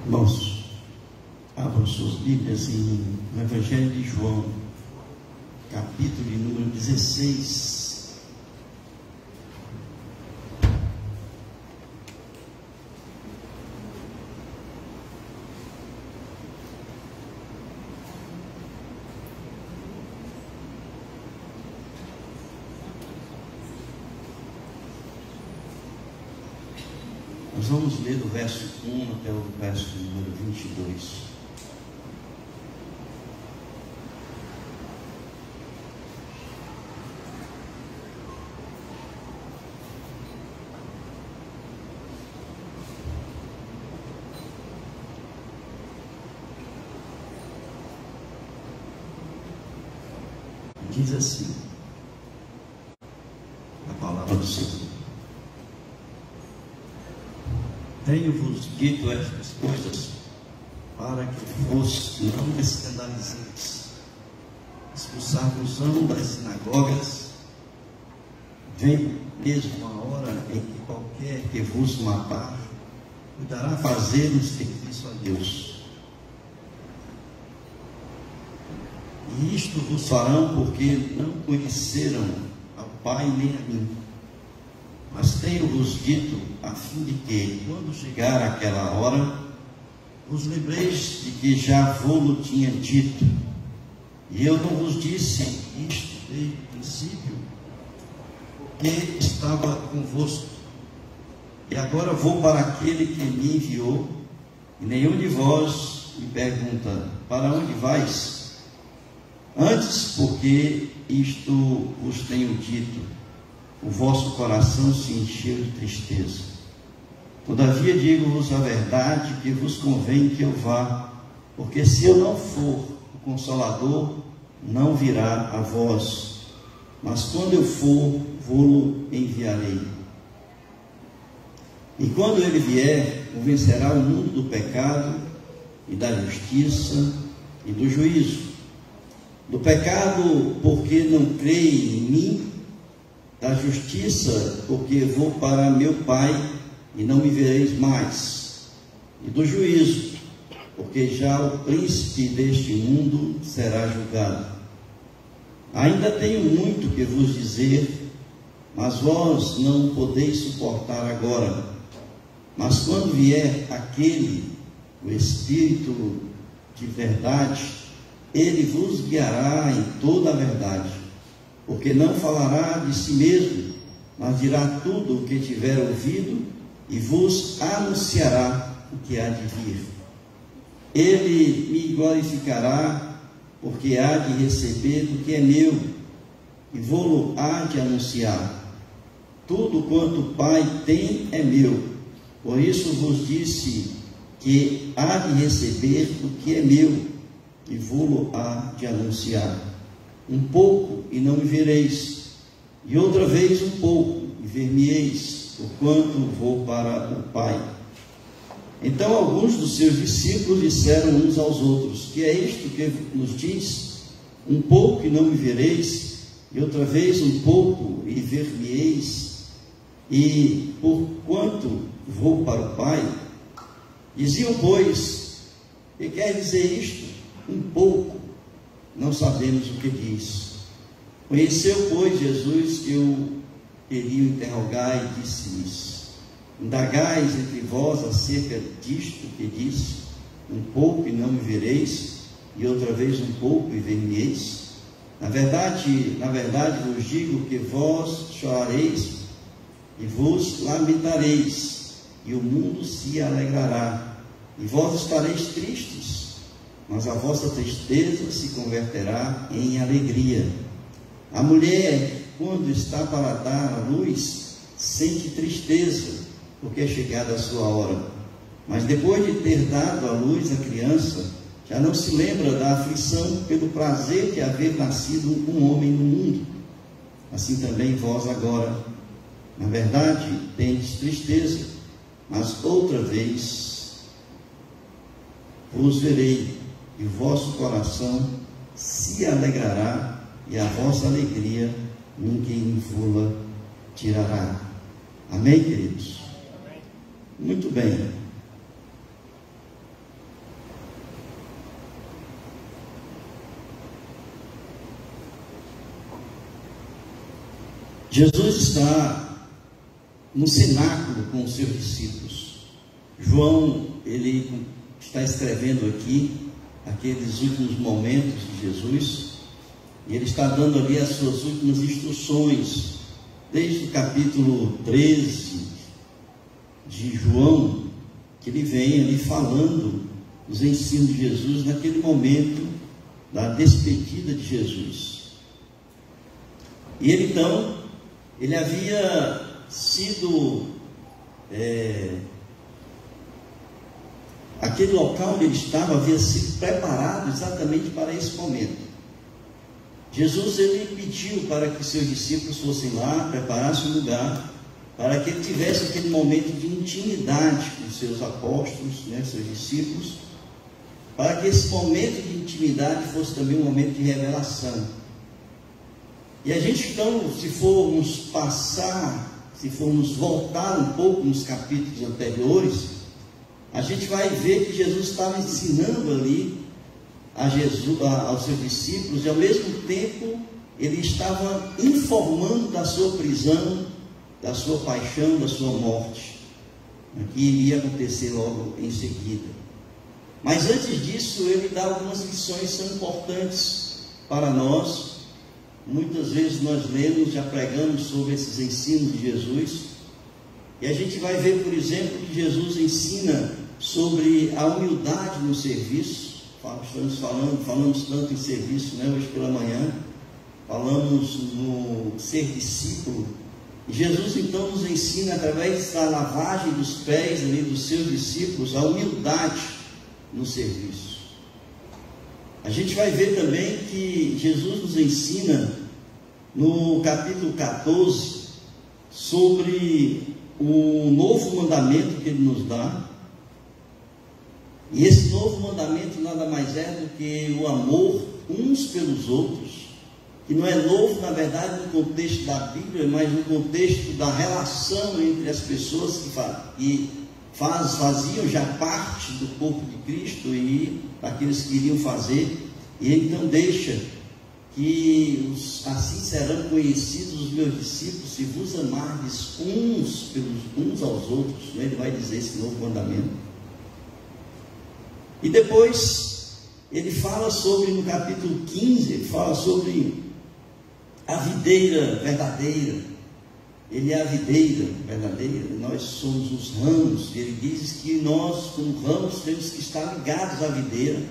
Irmãos, abram suas Bíblias no Evangelho de João, capítulo de número 16. Nós vamos ler do verso 1 até o verso número 22. Diz assim a palavra do Senhor: tenho-vos dito estas coisas para que vos não escandalizeis. Expulsar-vos-ão das sinagogas. Vem mesmo a hora em que qualquer que vos matar cuidará fazer um serviço a Deus. E isto vos farão porque não conheceram ao Pai nem a mim. Mas tenho-vos dito, a fim de que, quando chegar aquela hora, vos lembreis de que já vou-lo tinha dito. E eu não vos disse isto desde o princípio, porque estava convosco. E agora vou para aquele que me enviou, e nenhum de vós me pergunta: para onde vais? Antes, porque isto vos tenho dito, o vosso coração se encheu de tristeza. Todavia digo-vos a verdade, que vos convém que eu vá, porque se eu não for, o Consolador não virá a vós, mas quando eu for, vou-lo enviarei. E quando ele vier, convencerá o mundo do pecado e da justiça e do juízo. Do pecado, porque não creem em mim; da justiça, porque vou para meu Pai e não me vereis mais; e do juízo, porque já o príncipe deste mundo será julgado. Ainda tenho muito que vos dizer, mas vós não podeis suportar agora. Mas quando vier aquele, o Espírito de verdade, ele vos guiará em toda a verdade, porque não falará de si mesmo, mas dirá tudo o que tiver ouvido e vos anunciará o que há de vir. Ele me glorificará, porque há de receber do que é meu, e vou-lo há de anunciar. Tudo quanto o Pai tem é meu, por isso vos disse que há de receber do que é meu, e vou-lo há de anunciar. Um pouco e não me vereis, e outra vez um pouco e ver-me-eis, porquanto vou para o Pai. Então alguns dos seus discípulos disseram uns aos outros: que é isto que nos diz? Um pouco e não me vereis, e outra vez um pouco e ver-me-eis, e porquanto vou para o Pai? Diziam, pois: que quer dizer isto? Um pouco, não sabemos o que diz. Conheceu, pois, Jesus que o queriam interrogar e disse-lhes: indagais entre vós acerca disto que disse, um pouco e não me vereis, e outra vez um pouco e ver-me-eis? Na verdade vos digo que vós chorareis e vos lamentareis, e o mundo se alegrará, e vós estareis tristes, mas a vossa tristeza se converterá em alegria. A mulher, quando está para dar à luz, sente tristeza, porque é chegada a sua hora. Mas depois de ter dado à luz a criança, já não se lembra da aflição pelo prazer de haver nascido um homem no mundo. Assim também vós agora, na verdade, tendes tristeza, mas outra vez vos verei, e o vosso coração se alegrará, e a vossa alegria ninguém vos tirará. Amém, queridos? Amém. Muito bem. Jesus está no cenáculo com os seus discípulos. João, ele está escrevendo aqui aqueles últimos momentos de Jesus, e ele está dando ali as suas últimas instruções, desde o capítulo 13 de João, que ele vem ali falando os ensinos de Jesus naquele momento da despedida de Jesus. E ele então, ele havia sido, aquele local onde ele estava havia sido preparado exatamente para esse momento. Jesus, ele pediu para que seus discípulos fossem lá, preparassem um lugar, para que ele tivesse aquele momento de intimidade com seus apóstolos, seus discípulos, para que esse momento de intimidade fosse também um momento de revelação. E a gente então, se formos voltar um pouco nos capítulos anteriores, a gente vai ver que Jesus estava ensinando ali aos seus discípulos, e ao mesmo tempo ele estava informando da sua prisão, da sua paixão, da sua morte, que iria acontecer logo em seguida. Mas antes disso, ele dá algumas lições que são importantes para nós. Muitas vezes nós lemos, já pregamos sobre esses ensinos de Jesus, e a gente vai ver, por exemplo, que Jesus ensina sobre a humildade no serviço. Falamos tanto em serviço, hoje pela manhã, falamos no ser discípulo. E Jesus então nos ensina, através da lavagem dos pés ali dos seus discípulos, a humildade no serviço. A gente vai ver também que Jesus nos ensina no capítulo 14 sobre o novo mandamento que ele nos dá. E esse novo mandamento nada mais é do que o amor uns pelos outros, que não é novo, na verdade, no contexto da Bíblia, mas no contexto da relação entre as pessoas que faziam já parte do corpo de Cristo e daqueles que iriam fazer. E ele então deixa que assim serão conhecidos os meus discípulos, se vos amardes uns aos outros. Ele vai dizer esse novo mandamento. E depois ele fala sobre, no capítulo 15, ele fala sobre a videira verdadeira. Ele é a videira verdadeira, nós somos os ramos. Ele diz que nós, como ramos, temos que estar ligados à videira,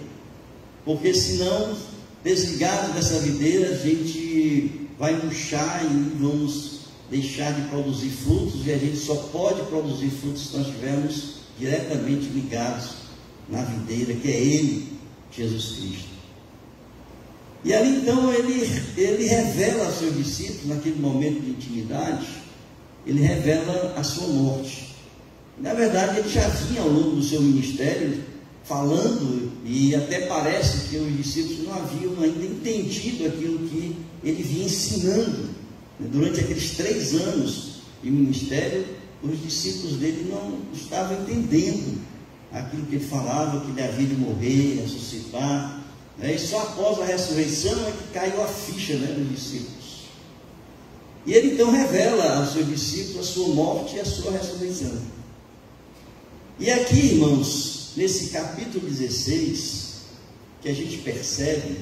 porque senão, desligados dessa videira, a gente vai murchar e vamos deixar de produzir frutos, e a gente só pode produzir frutos se nós estivermos diretamente ligados na videira, que é Ele, Jesus Cristo. E ali então ele revela aos seus discípulos, naquele momento de intimidade, ele revela a sua morte. Na verdade, ele já vinha ao longo do seu ministério falando, e até parece que os discípulos não haviam ainda entendido aquilo que ele vinha ensinando. Durante aqueles 3 anos de ministério, os discípulos dele não estavam entendendo aquilo que ele falava, que ele havia de morrer, ressuscitar, e só após a ressurreição é que caiu a ficha dos discípulos. E ele então revela aos seus discípulos a sua morte e a sua ressurreição. E aqui, irmãos, nesse capítulo 16, que a gente percebe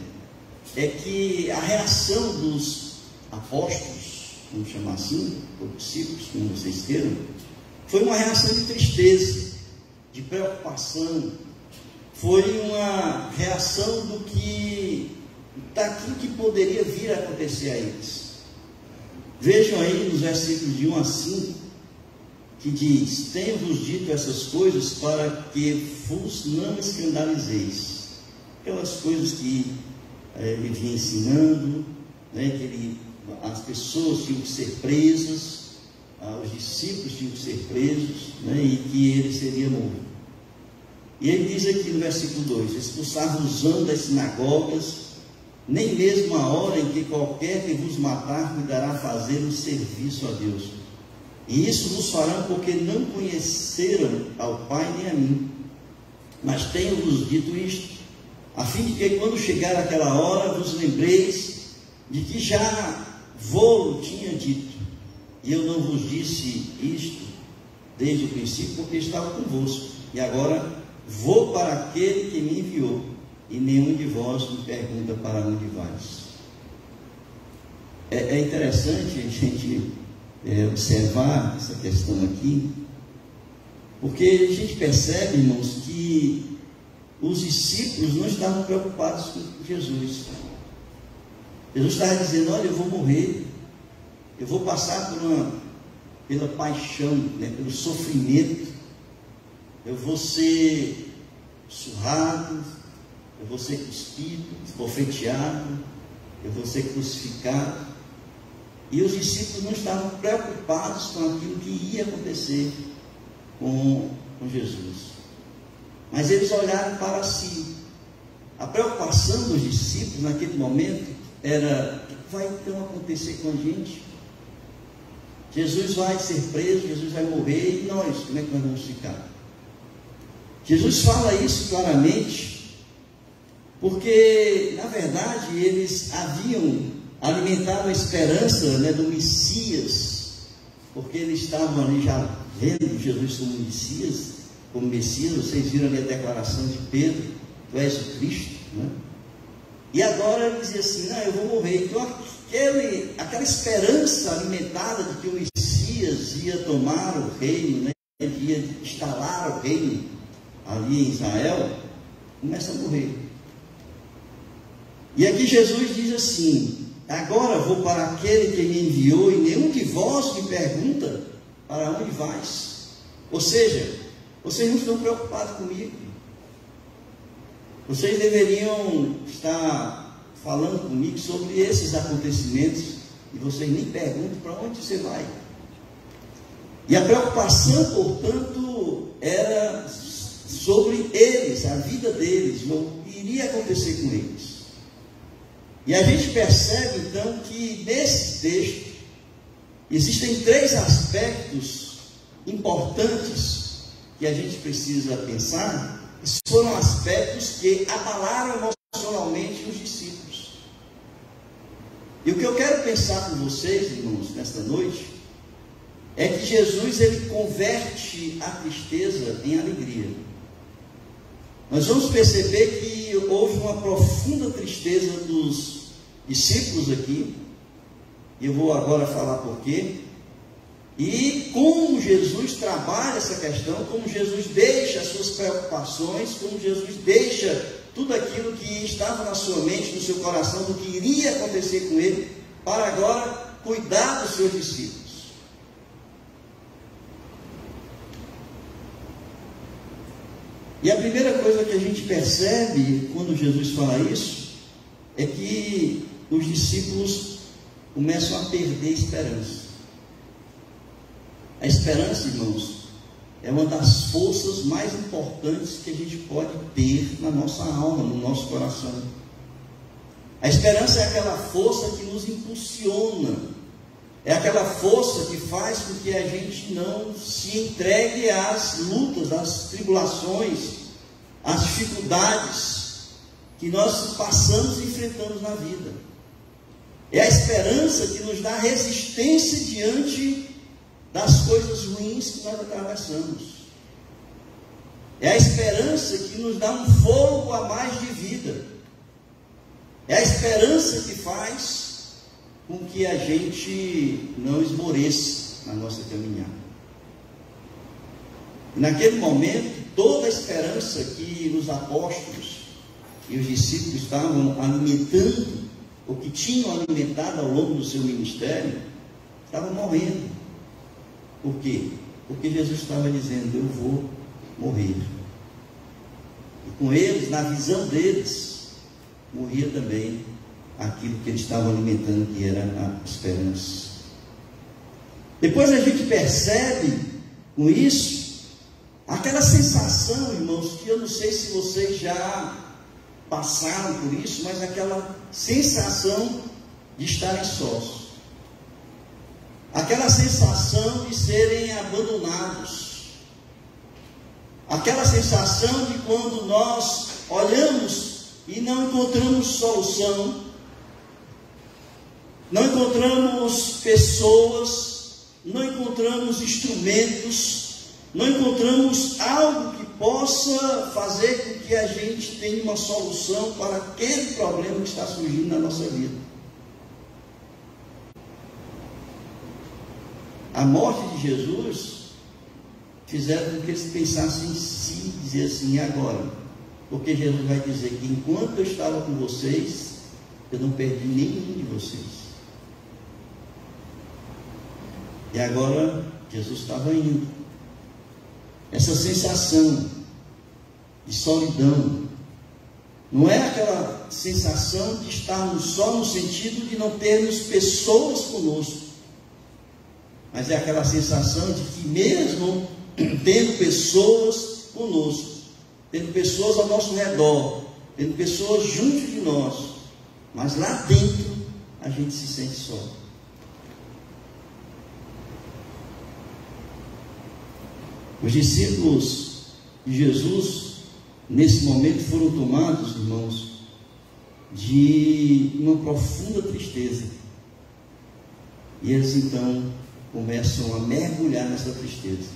é que a reação dos apóstolos, vamos chamar assim, ou discípulos, como vocês queiram, foi uma reação de tristeza, de preocupação. Foi uma reação daquilo que poderia vir a acontecer a eles. Vejam aí nos versículos de 1 a 5, que diz: tenho-vos dito essas coisas para que vos não escandalizeis. Aquelas coisas que ele vinha ensinando, que as pessoas tinham que ser presas, os discípulos tinham que ser presos, e que ele seria morto. E ele diz aqui no versículo 2: expulsar os anos das sinagogas, nem mesmo a hora em que qualquer que vos matar cuidará fazer um serviço a Deus. E isso vos farão porque não conheceram ao Pai nem a mim. Mas tenho-vos dito isto, a fim de que quando chegar aquela hora vos lembreis de que já vou tinha dito. e eu não vos disse isto desde o princípio, porque estava convosco. E agora vou para aquele que me enviou, e nenhum de vós me pergunta para onde vais. É interessante a gente observar essa questão aqui, porque a gente percebe, irmãos, que os discípulos não estavam preocupados com Jesus. Jesus estava dizendo: olha, eu vou morrer, eu vou passar pela paixão, né, pelo sofrimento, eu vou ser surrado, eu vou ser cuspido, esbofeteado, eu vou ser crucificado. E os discípulos não estavam preocupados com aquilo que ia acontecer com Jesus. Mas eles olharam para si. A preocupação dos discípulos naquele momento era: o que vai então acontecer com a gente? Jesus vai ser preso, Jesus vai morrer, e nós, como é que nós vamos ficar? Jesus fala isso claramente, porque, na verdade, eles haviam alimentado a esperança, né, do Messias, porque eles estavam ali já vendo Jesus como Messias. Vocês viram ali a declaração de Pedro: tu és o Cristo, né? E agora ele dizia assim: não, eu vou morrer. Então aquela esperança alimentada de que o Messias ia tomar o reino, né, ia instalar o reino ali em Israel, começa a morrer. E aqui Jesus diz assim: agora vou para aquele que me enviou, e nenhum de vós me pergunta para onde vais. Ou seja, vocês não estão preocupados comigo. Vocês deveriam estar falando comigo sobre esses acontecimentos, e vocês nem perguntam para onde você vai. E a preocupação, portanto, era sobre eles, a vida deles, o que iria acontecer com eles. E a gente percebe então que nesse texto existem três aspectos importantes que a gente precisa pensar. Esses foram aspectos que abalaram emocionalmente os discípulos. E o que eu quero pensar com vocês, irmãos, nesta noite, é que Jesus, ele converte a tristeza em alegria. Nós vamos perceber que houve uma profunda tristeza dos discípulos aqui, e eu vou agora falar por quê, e como Jesus trabalha essa questão, como Jesus deixa as suas preocupações, como Jesus deixa tudo aquilo que estava na sua mente, no seu coração, do que iria acontecer com ele, para agora cuidar dos seus discípulos. E a primeira coisa que a gente percebe quando Jesus fala isso é que os discípulos começam a perder a esperança. A esperança, irmãos, é uma das forças mais importantes que a gente pode ter na nossa alma, no nosso coração. A esperança é aquela força que nos impulsiona, é aquela força que faz com que a gente não se entregue às lutas, às tribulações, às dificuldades que nós passamos e enfrentamos na vida. É a esperança que nos dá resistência diante das coisas ruins que nós atravessamos. É a esperança que nos dá um fogo a mais de vida. É a esperança que faz com que a gente não esmoreça na nossa caminhada. E naquele momento, toda a esperança que os apóstolos e os discípulos estavam alimentando, ou que tinham alimentado ao longo do seu ministério, estavam morrendo. Por quê? Porque Jesus estava dizendo: eu vou morrer. E com eles, na visão deles, morria também aquilo que eles estavam alimentando, que era a esperança. Depois a gente percebe com isso aquela sensação, irmãos, que eu não sei se vocês já passaram por isso, mas aquela sensação de estarem sós, aquela sensação de serem abandonados, aquela sensação de quando nós olhamos e não encontramos solução, não encontramos pessoas, não encontramos instrumentos, não encontramos algo que possa fazer com que a gente tenha uma solução para aquele problema que está surgindo na nossa vida. A morte de Jesus fizeram com que eles pensassem em si, dizer assim, e agora? Porque Jesus vai dizer que enquanto eu estava com vocês, eu não perdi nenhum de vocês. E agora Jesus estava indo. Essa sensação de solidão não é aquela sensação de estarmos só no sentido de não termos pessoas conosco, mas é aquela sensação de que mesmo tendo pessoas conosco, tendo pessoas ao nosso redor, tendo pessoas junto de nós, mas lá dentro a gente se sente só. Os discípulos de Jesus, nesse momento, foram tomados, irmãos, de uma profunda tristeza. E eles então começam a mergulhar nessa tristeza.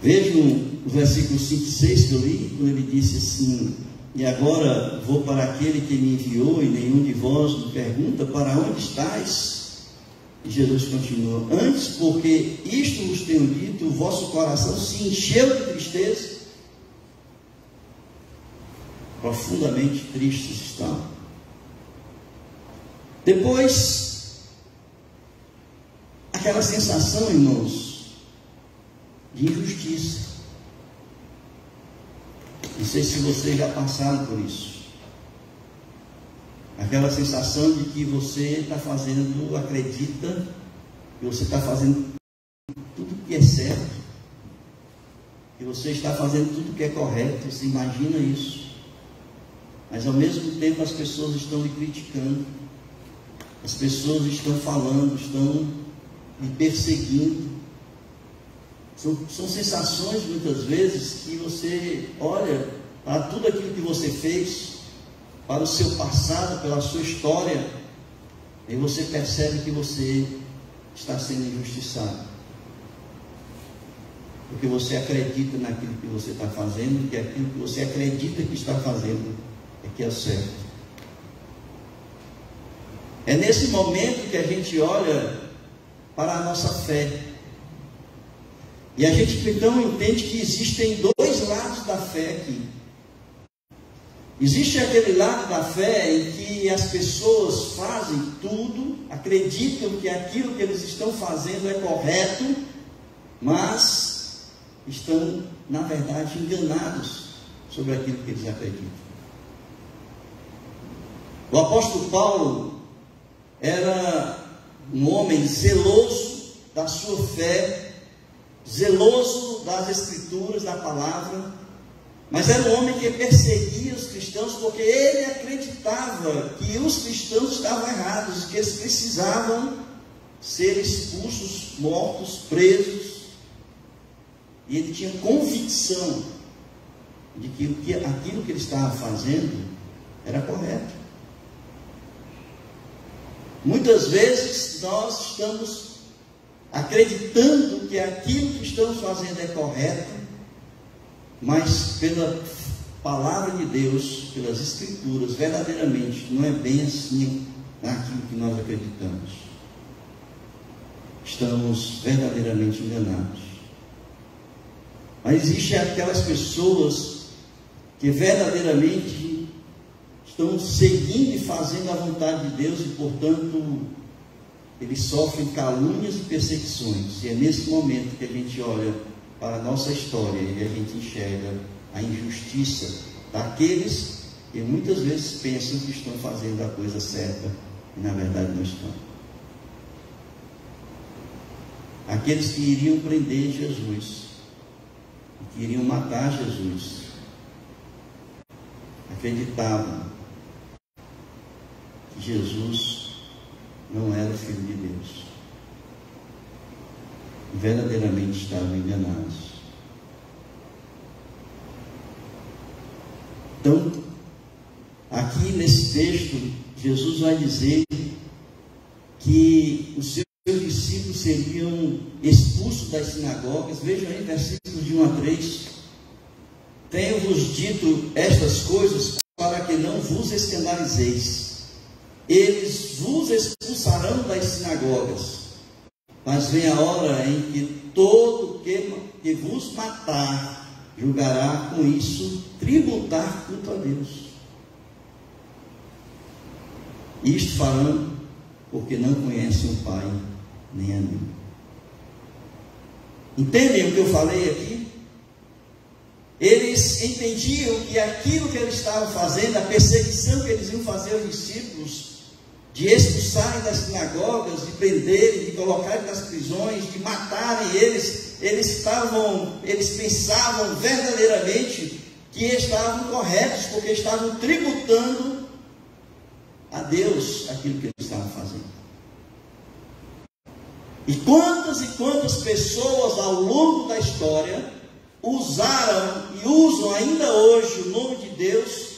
Vejam o versículo 5 e 6 que eu li, quando ele disse assim: e agora vou para aquele que me enviou, e nenhum de vós me pergunta, para onde estais? E Jesus continua: antes, porque isto vos tenho dito, o vosso coração se encheu de tristeza. Profundamente tristes estão. Depois, aquela sensação, irmãos, de injustiça. Não sei se vocês já passaram por isso. Aquela sensação de que você está fazendo, acredita que você está fazendo tudo que é certo, que você está fazendo tudo que é correto. Você imagina isso, mas ao mesmo tempo as pessoas estão lhe criticando, as pessoas estão falando, estão lhe perseguindo. São sensações muitas vezes que você olha para tudo aquilo que você fez, para o seu passado, pela sua história, e você percebe que você está sendo injustiçado, porque você acredita naquilo que você está fazendo, que aquilo que você acredita que está fazendo é que é o certo. É nesse momento que a gente olha para a nossa fé, e a gente então entende que existem dois lados da fé aqui. Existe aquele lado da fé em que as pessoas fazem tudo, acreditam que aquilo que eles estão fazendo é correto, mas estão, na verdade, enganados sobre aquilo que eles acreditam. O apóstolo Paulo era um homem zeloso da sua fé, zeloso das Escrituras, da palavra, mas era um homem que perseguia os cristãos porque ele acreditava que os cristãos estavam errados, que eles precisavam ser expulsos, mortos, presos, e ele tinha convicção de que aquilo que ele estava fazendo era correto. Muitas vezes nós estamos acreditando que aquilo que estamos fazendo é correto, mas pela palavra de Deus, pelas Escrituras, verdadeiramente não é bem assim naquilo que nós acreditamos. Estamos verdadeiramente enganados. Mas existem aquelas pessoas que verdadeiramente estão seguindo e fazendo a vontade de Deus, e portanto eles sofrem calúnias e perseguições. E é nesse momento que a gente olha para a nossa história e a gente enxerga a injustiça daqueles que muitas vezes pensam que estão fazendo a coisa certa e na verdade não estão. Aqueles que iriam prender Jesus, que iriam matar Jesus, acreditavam que Jesus não era o Filho de Deus. Verdadeiramente estavam enganados. Então, aqui nesse texto, Jesus vai dizer que os seus discípulos seriam expulsos das sinagogas. Vejam aí, versículos de 1 a 3. Tenho-vos dito estas coisas para que não vos escandalizeis. Eles vos expulsarão das sinagogas, mas vem a hora em que todo que vos matar julgará com isso tributar culto a Deus. Isto farão porque não conhecem o Pai nem a mim. Entendem o que eu falei aqui? Eles entendiam que aquilo que eles estavam fazendo, a perseguição que eles iam fazer aos discípulos, de expulsarem das sinagogas, de prenderem, de colocarem nas prisões, de matarem eles pensavam verdadeiramente que estavam corretos, porque estavam tributando a Deus aquilo que eles estavam fazendo. E quantas pessoas ao longo da história usaram e usam ainda hoje o nome de Deus,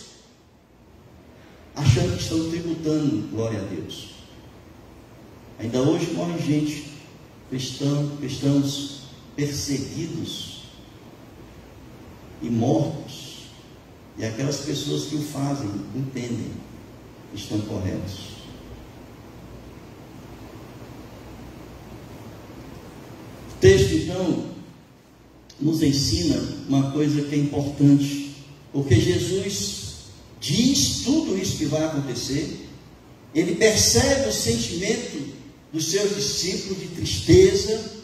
achando que estão tributando glória a Deus. Ainda hoje morre gente, cristãos perseguidos e mortos, e aquelas pessoas que o fazem entendem que estão corretos. O texto então nos ensina uma coisa que é importante, porque Jesus diz tudo isso que vai acontecer. Ele percebe o sentimento dos seus discípulos de tristeza,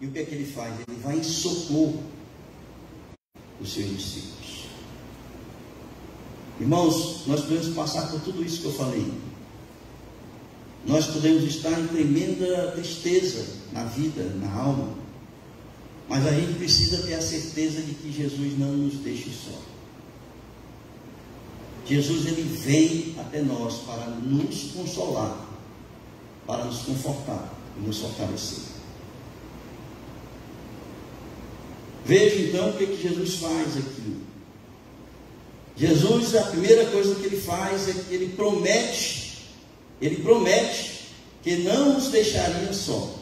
e o que é que ele faz? Ele vai em socorro dos seus discípulos. Irmãos, nós podemos passar por tudo isso que eu falei. Nós podemos estar em tremenda tristeza na vida, na alma, mas a gente precisa ter a certeza de que Jesus não nos deixa só. Jesus, ele vem até nós para nos consolar, para nos confortar e nos fortalecer. Veja então o que Jesus faz aqui. Jesus, a primeira coisa que ele faz é que ele promete que não nos deixaria só.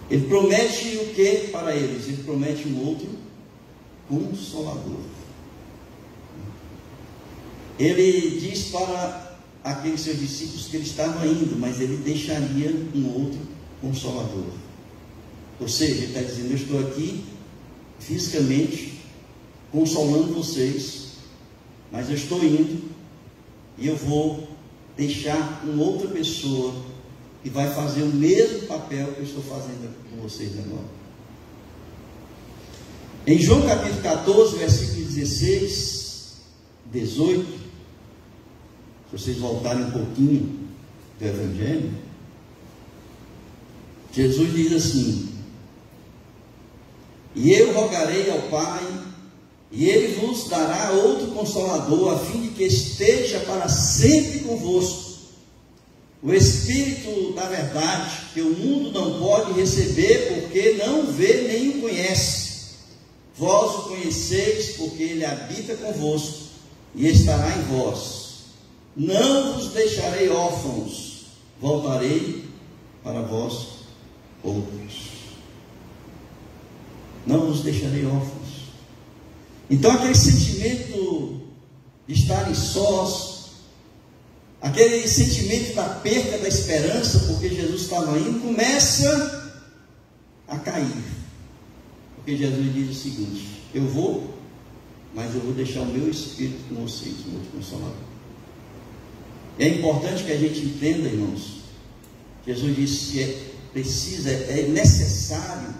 Ele promete o que para eles? Ele promete um outro Consolador. Ele diz para aqueles seus discípulos que ele estava indo, mas ele deixaria um outro Consolador. Ou seja, ele está dizendo: eu estou aqui fisicamente consolando vocês, mas eu estou indo e eu vou deixar uma outra pessoa que vai fazer o mesmo papel que eu estou fazendo com vocês agora. Em João capítulo 14, versículo 16, 18, se vocês voltarem um pouquinho do Evangelho, Jesus diz assim: e eu rogarei ao Pai, e Ele vos dará outro Consolador, a fim de que esteja para sempre convosco, o Espírito da verdade, que o mundo não pode receber, porque não vê nem o conhece. Vós o conheceis, porque Ele habita convosco e estará em vós. Não vos deixarei órfãos, voltarei para vós outros. Não vos deixarei órfãos. Então aquele sentimento de estarem sós, aquele sentimento da perda da esperança, porque Jesus estava indo, começa a cair. Porque Jesus diz o seguinte: eu vou, mas eu vou deixar o meu Espírito com vocês, o outro Consolador. É importante que a gente entenda, irmãos. Jesus disse que é necessário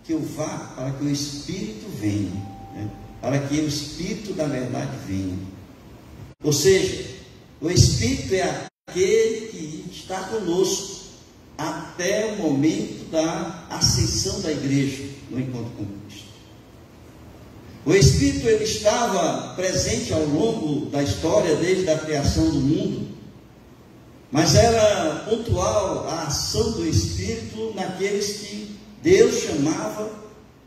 que eu vá para que o Espírito venha, né? Para que o Espírito da verdade venha. Ou seja, o Espírito é aquele que está conosco até o momento da ascensão da igreja no encontro com Cristo. O Espírito, ele estava presente ao longo da história, desde a criação do mundo, mas era pontual a ação do Espírito naqueles que Deus chamava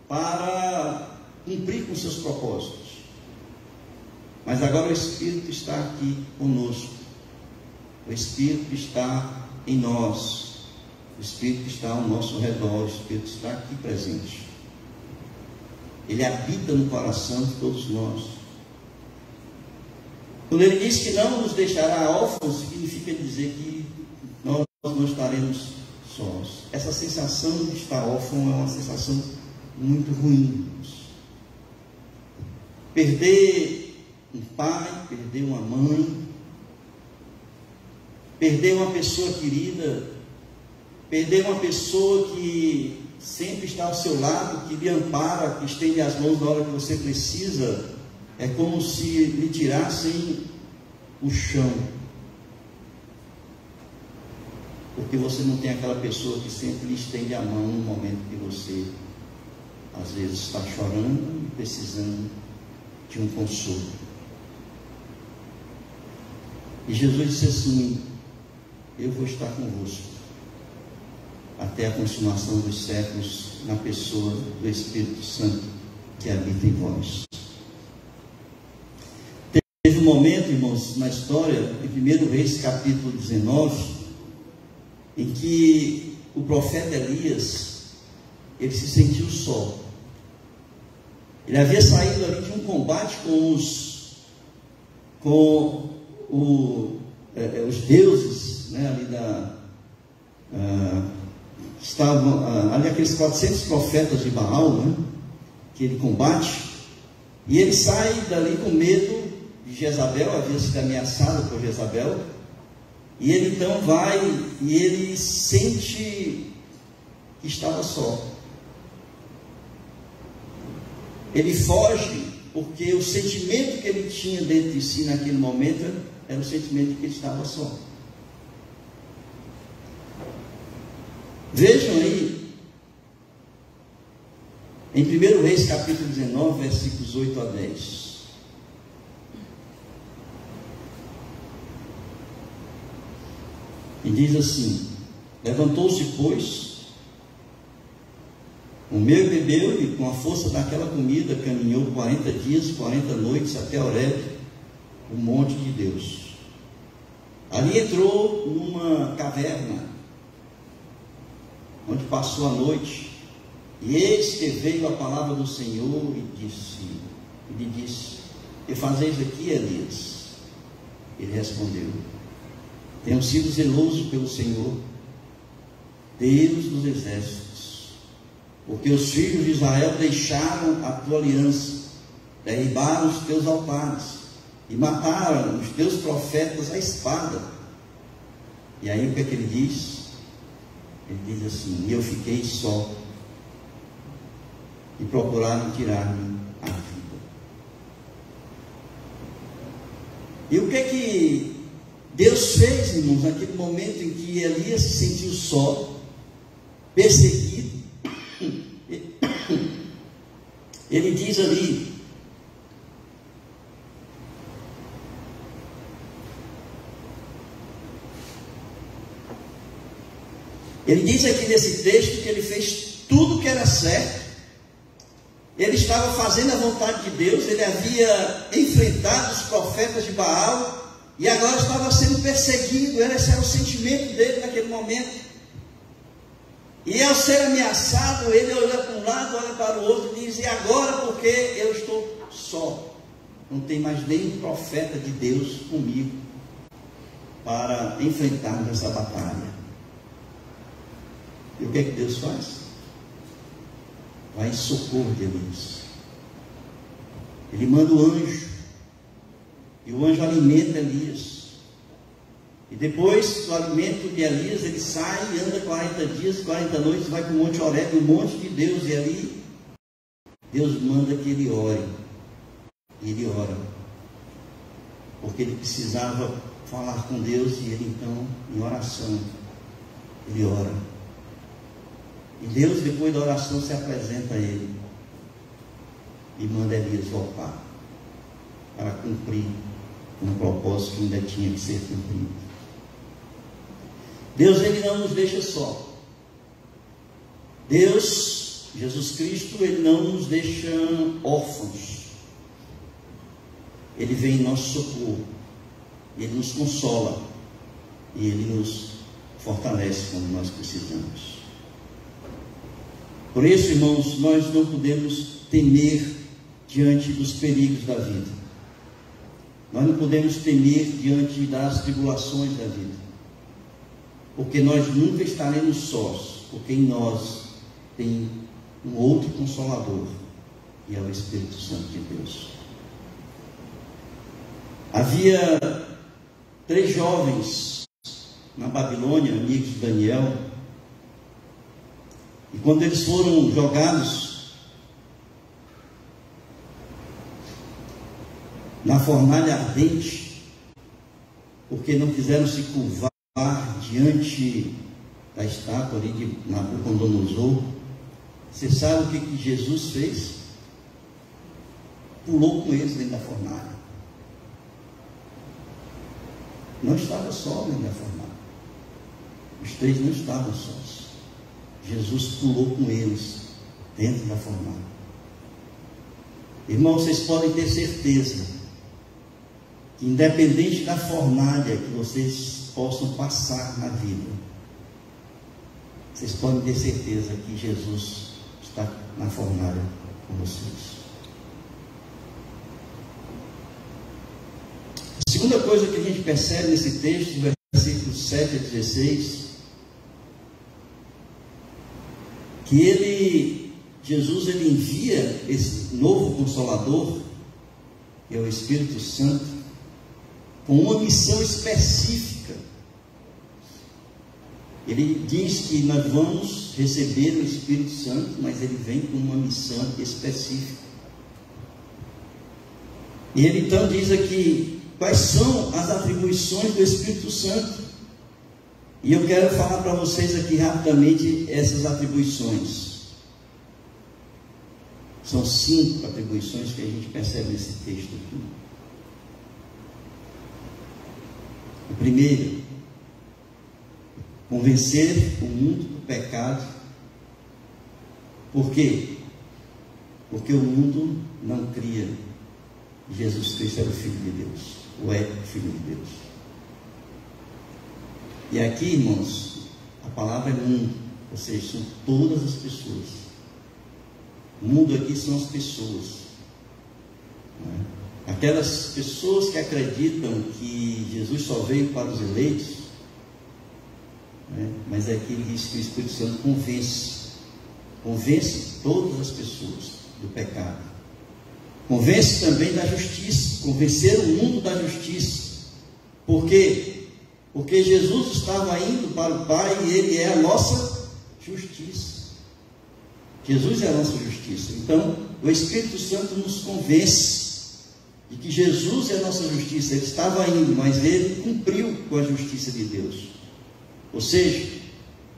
para cumprir com seus propósitos. Mas agora o Espírito está aqui conosco O Espírito está em nós, o Espírito está ao nosso redor, o Espírito está aqui presente. Ele habita no coração de todos nós. Quando ele diz que não nos deixará órfãos, significa dizer que nós não estaremos sós. Essa sensação de estar órfão é uma sensação muito ruim. Perder um pai, perder uma mãe, perder uma pessoa querida, perder uma pessoa que sempre está ao seu lado, que lhe ampara, que estende as mãos na hora que você precisa, é como se lhe tirassem o chão. Porque você não tem aquela pessoa que sempre lhe estende a mão no momento que você, às vezes, está chorando e precisando de um consolo. E Jesus disse assim: eu vou estar convosco até a consumação dos séculos, na pessoa do Espírito Santo que habita em vós. Teve um momento, irmãos, na história, em 1 Reis capítulo 19, em que o profeta Elias, ele se sentiu só. Ele havia saído ali de um combate com os deuses, né, ali estavam ali aqueles 400 profetas de Baal, né, que ele combate, e ele sai dali com medo de Jezabel, havia sido ameaçado por Jezabel, e ele então vai e ele sente que estava só. Ele foge porque o sentimento que ele tinha dentro de si naquele momento era o sentimento de que ele estava só. Vejam aí, em 1 Reis capítulo 19, versículos 8 a 10. E diz assim: levantou-se, pois, comeu e bebeu, e com a força daquela comida caminhou 40 dias, 40 noites até Horebe, o monte de Deus. Ali entrou numa caverna, onde passou a noite, e eis que veio a palavra do Senhor e lhe disse: que fazeis aqui, Elias? Ele respondeu: tenho sido zeloso pelo Senhor, Deus dos exércitos, porque os filhos de Israel deixaram a tua aliança, derribaram os teus altares e mataram os teus profetas à espada. E aí o que é que ele diz? Ele diz assim: e eu fiquei só, e procuraram tirar-me a vida. E o que é que Deus fez, irmãos, naquele momento em que Elias se sentiu só, perseguido? Ele diz ali, ele diz aqui nesse texto que ele fez tudo o que era certo, ele estava fazendo a vontade de Deus, ele havia enfrentado os profetas de Baal, e agora estava sendo perseguido. Esse era o sentimento dele naquele momento. E ao ser ameaçado, ele olha para um lado, olha para o outro e diz: e agora, porque eu estou só, não tem mais nenhum profeta de Deus comigo para enfrentarmos essa batalha. E o que é que Deus faz? Vai em socorro de Elias. Ele manda o anjo, e o anjo alimenta Elias. E depois do alimento de Elias, ele sai e anda 40 dias, 40 noites, vai para o Monte Horebe, o monte de Deus, e ali Deus manda que ele ore. E ele ora, porque ele precisava falar com Deus, e ele então, em oração, ele ora. E Deus, depois da oração, se apresenta a ele e manda Elias voltar para cumprir um propósito que ainda tinha que ser cumprido. Deus, ele não nos deixa só. Deus, Jesus Cristo, ele não nos deixa órfãos. Ele vem em nosso socorro, ele nos consola, e Ele nos fortalece quando nós precisamos. Por isso, irmãos, nós não podemos temer diante dos perigos da vida. Nós não podemos temer diante das tribulações da vida, porque nós nunca estaremos sós, porque em nós tem um outro Consolador, que é o Espírito Santo de Deus. Havia 3 jovens na Babilônia, amigos de Daniel, e quando eles foram jogados na fornalha ardente, porque não quiseram se curvar diante da estátua ali de Nabucodonosor, você sabe o que Jesus fez? Pulou com eles dentro da fornalha. Não estava só dentro da fornalha. Os 3 não estavam sós. Jesus pulou com eles dentro da fornalha. Irmãos, vocês podem ter certeza que, independente da fornalha que vocês possam passar na vida, vocês podem ter certeza que Jesus está na fornalha com vocês. A segunda coisa que a gente percebe nesse texto, versículos 7 a 16, que Jesus envia esse novo Consolador, que é o Espírito Santo, com uma missão específica. Ele diz que nós vamos receber o Espírito Santo, mas ele vem com uma missão específica. E ele então diz aqui quais são as atribuições do Espírito Santo. E eu quero falar para vocês aqui rapidamente essas atribuições. São 5 atribuições que a gente percebe nesse texto aqui. O primeiro, convencer o mundo do pecado. Por quê? Porque o mundo não cria que Jesus Cristo era o Filho de Deus, ou é o Filho de Deus. E aqui, irmãos, a palavra é mundo, ou seja, são todas as pessoas. O mundo aqui são as pessoas, né? Aquelas pessoas que acreditam que Jesus só veio para os eleitos, né? Mas aqui ele diz que o Espírito Santo convence todas as pessoas do pecado, convence também da justiça, convencer o mundo da justiça. Por quê? Porque Jesus estava indo para o Pai e Ele é a nossa justiça. Jesus é a nossa justiça. Então, o Espírito Santo nos convence de que Jesus é a nossa justiça. Ele estava indo, mas Ele cumpriu com a justiça de Deus. Ou seja,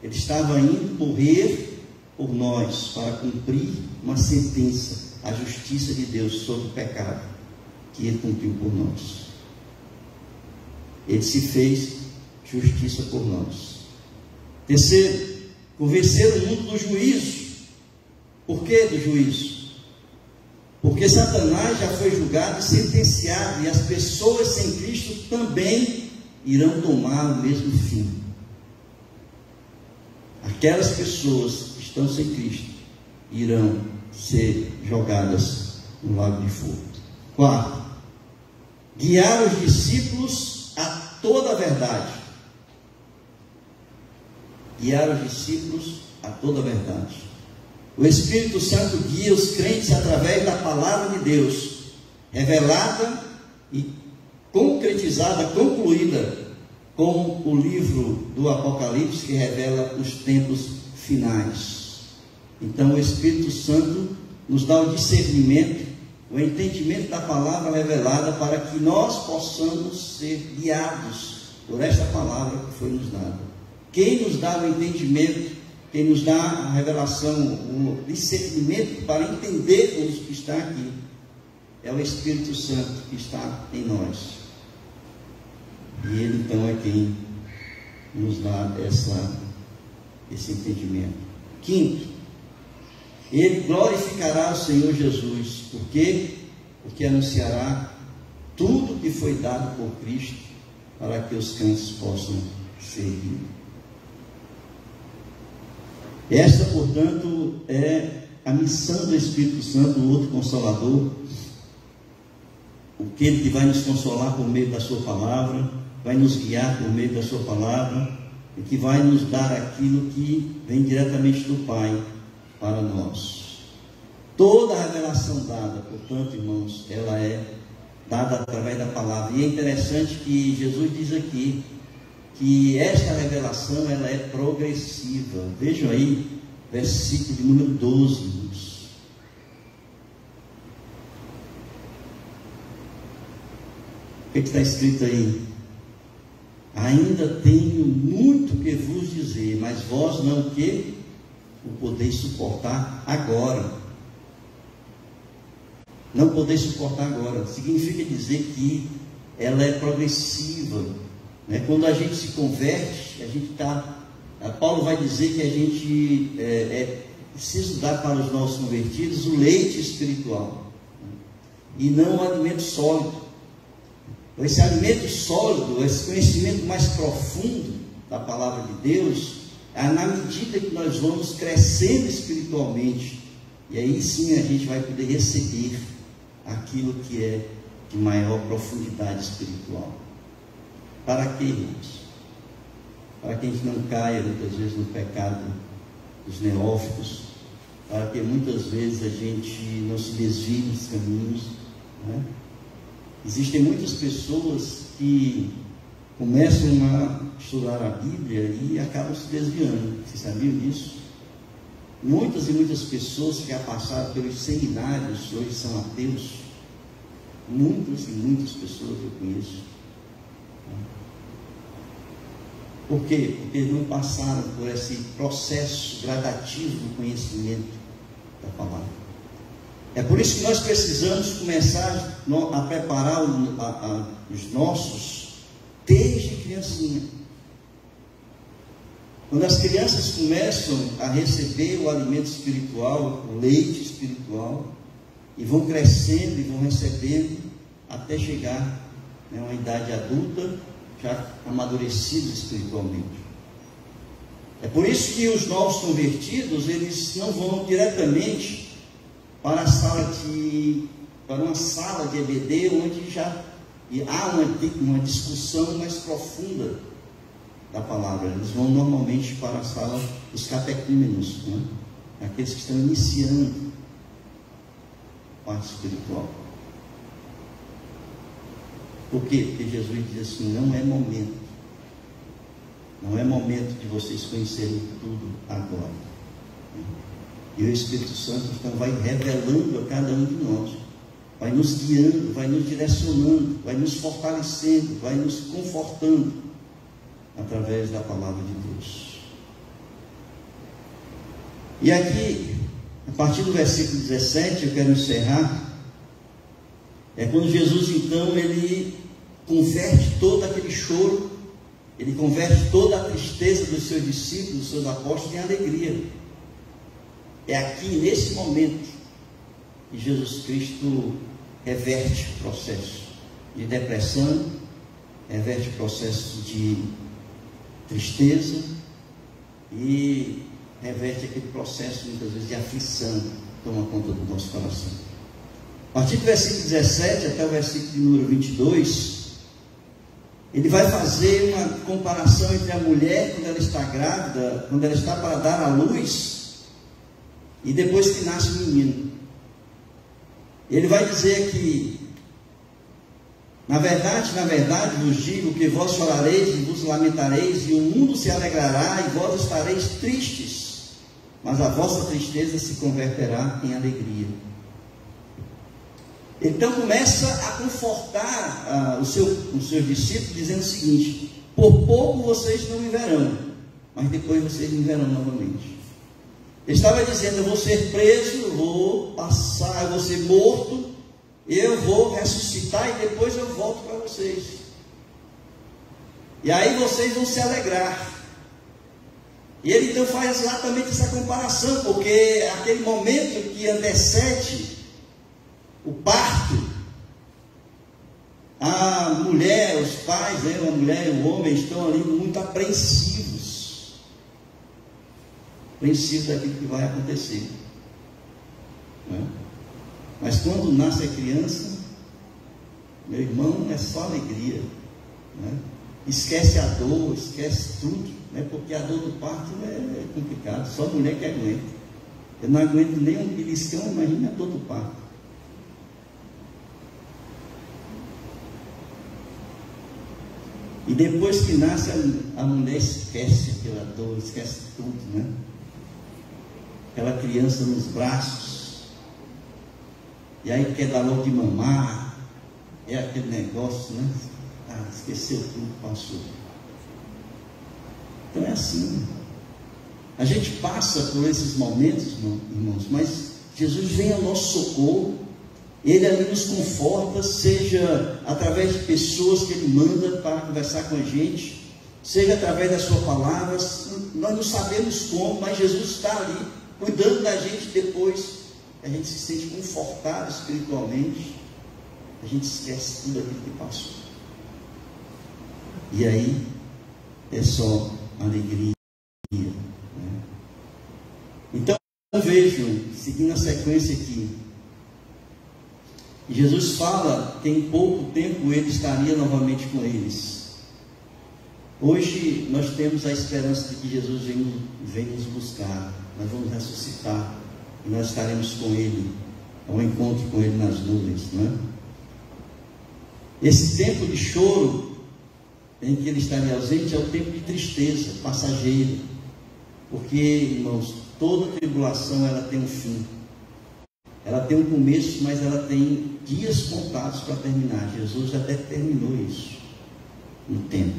Ele estava indo morrer por nós, para cumprir uma sentença, a justiça de Deus sobre o pecado, que Ele cumpriu por nós. Ele se fez justiça por nós. Terceiro, convencer o mundo do juízo. Por que do juízo? Porque Satanás já foi julgado e sentenciado, e as pessoas sem Cristo também irão tomar o mesmo fim. Aquelas pessoas que estão sem Cristo irão ser jogadas no lago de fogo. Quarto, guiar os discípulos a toda a verdade. Guiar os discípulos a toda a verdade. O Espírito Santo guia os crentes através da palavra de Deus, revelada e concretizada, concluída com o livro do Apocalipse, que revela os tempos finais. Então o Espírito Santo nos dá o discernimento, o entendimento da palavra revelada, para que nós possamos ser guiados por esta palavra que foi nos dada. Quem nos dá o entendimento, quem nos dá a revelação, o discernimento para entender o que está aqui, é o Espírito Santo que está em nós. E Ele então é quem nos dá esse entendimento. Quinto, Ele glorificará o Senhor Jesus. Por quê? Porque anunciará tudo que foi dado por Cristo, para que os crentes possam servir. Esta, portanto, é a missão do Espírito Santo, o outro Consolador, aquele que vai nos consolar por meio da sua palavra, vai nos guiar por meio da sua palavra, e que vai nos dar aquilo que vem diretamente do Pai para nós. Toda a revelação dada, portanto, irmãos, ela é dada através da palavra. E é interessante que Jesus diz aqui que esta revelação ela é progressiva. Vejam aí, versículo de número 12. O que está escrito aí? Ainda tenho muito que vos dizer, mas vós não o podeis suportar agora. Não podeis suportar agora. Significa dizer que ela é progressiva. Quando a gente se converte, a gente está... Paulo vai dizer que a gente precisa dar para os nossos convertidos o leite espiritual, e não o alimento sólido. Esse alimento sólido, esse conhecimento mais profundo da palavra de Deus, é na medida que nós vamos crescendo espiritualmente, e aí sim a gente vai poder receber aquilo que é de maior profundidade espiritual. Para quê, irmãos? Para que a gente não caia muitas vezes no pecado dos neófitos, para que muitas vezes a gente não se desvie dos caminhos, Existem muitas pessoas que começam a estudar a Bíblia e acabam se desviando. Vocês sabiam disso? Muitas e muitas pessoas que já passaram pelos seminários hoje são ateus. Muitas e muitas pessoas eu conheço. Por quê? Porque não passaram por esse processo gradativo do conhecimento da palavra. É por isso que nós precisamos começar a preparar os nossos desde criancinha. Quando as crianças começam a receber o alimento espiritual, o leite espiritual, e vão crescendo e vão recebendo até chegar a uma idade adulta, já amadurecidos espiritualmente. É por isso que os novos convertidos, eles não vão diretamente para uma sala de EBD, onde já há uma discussão mais profunda da palavra. Eles vão normalmente para a sala dos catecúmenos, aqueles que estão iniciando a parte espiritual. Por quê? Porque Jesus diz assim: não é momento de vocês conhecerem tudo agora. E o Espírito Santo então vai revelando a cada um de nós, vai nos guiando, vai nos direcionando, vai nos fortalecendo, vai nos confortando através da palavra de Deus. E aqui, a partir do versículo 17, eu quero encerrar. É quando Jesus então ele converte todo aquele choro, ele converte toda a tristeza dos seus discípulos, dos seus apóstolos, em alegria. É aqui, nesse momento, que Jesus Cristo reverte o processo de depressão, reverte o processo de tristeza e reverte aquele processo, muitas vezes, de aflição que toma conta do nosso coração. A partir do versículo 17 até o versículo de número 22, ele vai fazer uma comparação entre a mulher quando ela está grávida, quando ela está para dar à luz, e depois que nasce o menino. Ele vai dizer que, na verdade, vos digo que vós chorareis e vos lamentareis, e o mundo se alegrará, e vós estareis tristes, mas a vossa tristeza se converterá em alegria. Então começa a confortar os seus discípulos, dizendo o seguinte: por pouco vocês não me verão, mas depois vocês me verão novamente. Ele estava dizendo: eu vou ser preso, eu vou ser morto, eu vou ressuscitar e depois eu volto para vocês. E aí vocês vão se alegrar. E ele então faz exatamente essa comparação, porque aquele momento que antecede o parto, a mulher, os pais, né, a mulher e o homem estão ali muito apreensivos daquilo que vai acontecer, né? Mas quando nasce a criança, meu irmão, é só alegria, né? Esquece a dor, esquece tudo, né? Porque a dor do parto é complicado, só a mulher que aguenta. Eu não aguento nem um beliscão, imagina a dor do parto. E depois que nasce, a mulher esquece aquela dor, esquece tudo, né? Aquela criança nos braços, e aí quer dar logo de mamar, é aquele negócio, né? Esqueceu tudo, passou. Então é assim. A gente passa por esses momentos, irmãos, mas Jesus vem ao nosso socorro. Ele ali nos conforta, seja através de pessoas que Ele manda para conversar com a gente, seja através da sua palavra. Nós não sabemos como, mas Jesus está ali, cuidando da gente. Depois a gente se sente confortado espiritualmente, a gente esquece tudo aquilo que passou. E aí é só alegria, né? Então eu vejo, seguindo a sequência aqui, Jesus fala que em pouco tempo Ele estaria novamente com eles. Hoje nós temos a esperança de que Jesus vem nos buscar. Nós vamos ressuscitar e nós estaremos com Ele, ao encontro com Ele nas nuvens, não é? Esse tempo de choro em que Ele estaria ausente é o tempo de tristeza, passageiro, porque, irmãos, toda tribulação ela tem um fim. Ela tem um começo, mas ela tem dias contados para terminar. Jesus até terminou isso no tempo.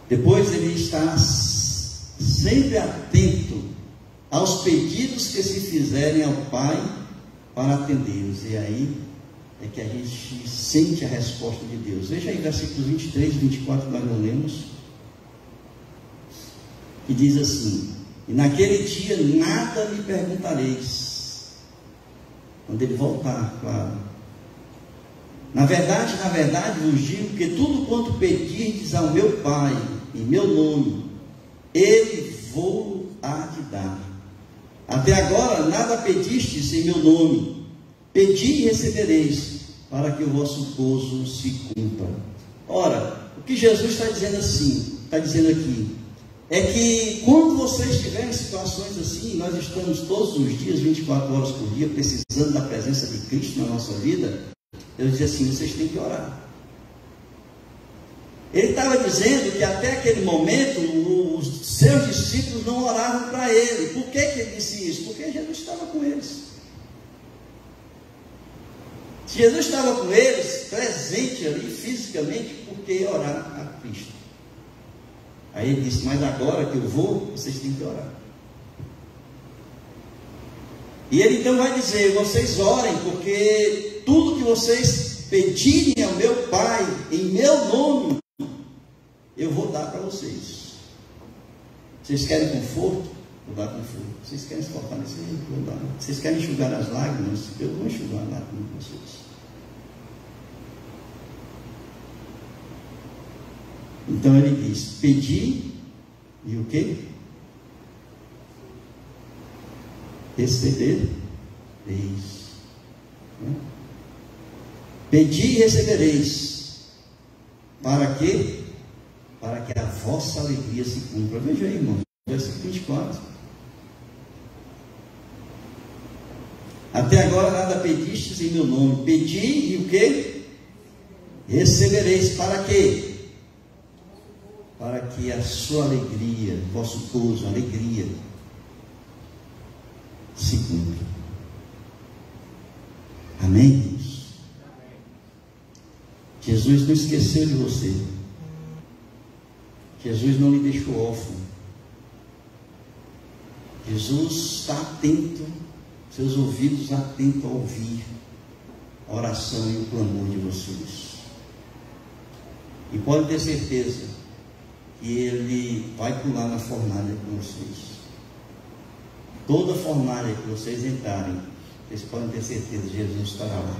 Depois Ele está sempre atento aos pedidos que se fizerem ao Pai para atendê-los. E aí é que a gente sente a resposta de Deus. Veja aí versículos 23 e 24, nós não lemos, que diz assim: e naquele dia nada me perguntareis. Quando Ele voltar, claro. Na verdade vos digo que tudo quanto pedirdes ao meu Pai em meu nome, Ele vos há de dar. Até agora nada pedistes em meu nome. Pedi e recebereis, para que o vosso gozo se cumpra. Ora, o que Jesus está dizendo aqui, é que quando vocês estiverem em situações assim, nós estamos todos os dias, 24 horas por dia, precisando da presença de Cristo na nossa vida, eu dizia assim: vocês têm que orar. Ele estava dizendo que até aquele momento os seus discípulos não oravam para Ele. Por que Ele disse isso? Porque Jesus estava com eles. Se Jesus estava com eles, presente ali fisicamente, por que orar a Cristo? Aí Ele disse: mas agora que eu vou, vocês têm que orar. E Ele então vai dizer: vocês orem, porque tudo que vocês pedirem ao meu Pai em meu nome, eu vou dar para vocês. Vocês querem conforto? Vou dar conforto. Vocês querem se fortalecer? Vou dar. Vocês querem enxugar as lágrimas? Eu vou enxugar as lágrimas de vocês. Então Ele diz: pedi e o quê? Recebereis. Pedi e recebereis. Para quê? Para que a vossa alegria se cumpra. Veja aí, irmão, versículo 24. Até agora nada pedistes em meu nome. Pedi e o quê? Recebereis. Para quê? Para que a sua alegria, vosso gozo, alegria, se cumpra. Amém, Deus? Jesus não esqueceu de você. Jesus não lhe deixou órfão. Jesus está atento, seus ouvidos atentos a ouvir a oração e o clamor de vocês. E pode ter certeza que Ele vai pular na fornalha com vocês. Toda fornalha que vocês entrarem, vocês podem ter certeza que Jesus estará lá.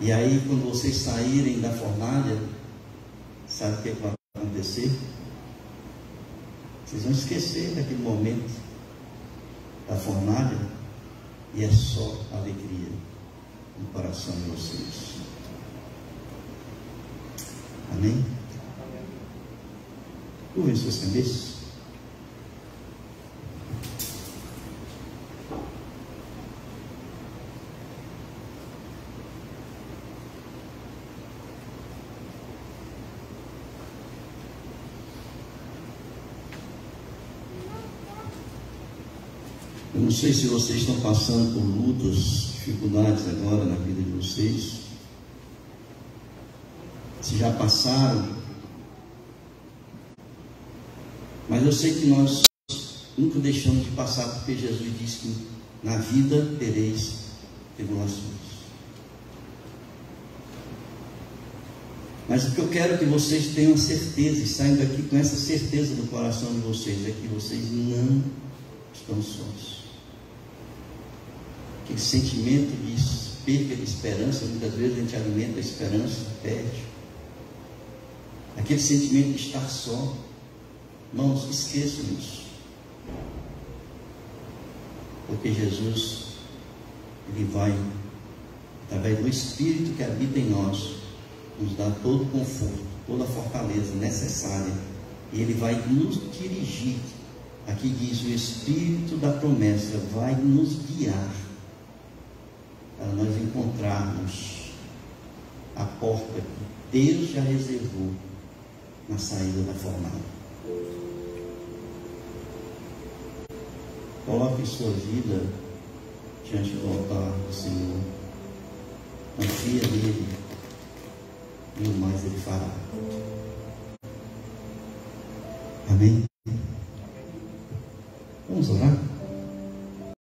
E aí, quando vocês saírem da fornalha, sabe o que vai acontecer? Vocês vão esquecer daquele momento da fornalha e é só alegria no coração de vocês. Amém? Curvem suas cabeças. Eu não sei se vocês estão passando por lutas, dificuldades agora na vida de vocês. Se já passaram. Mas eu sei que nós nunca deixamos de passar, porque Jesus disse que na vida tereis tribulações. Mas o que eu quero que vocês tenham certeza e saiam daqui com essa certeza no coração de vocês é que vocês não estão sós. Aquele sentimento de perda de esperança, muitas vezes a gente alimenta a esperança, perde. Aquele sentimento de estar só. Irmãos, esqueçam isso. Porque Jesus, Ele vai, através do Espírito que habita em nós, nos dar todo o conforto, toda a fortaleza necessária. E Ele vai nos dirigir. Aqui diz: o Espírito da promessa vai nos guiar para nós encontrarmos a porta que Deus já reservou na saída da fornalha. Coloque sua vida diante do altar do Senhor. Confia nele e o mais Ele fará. Amém? Vamos orar?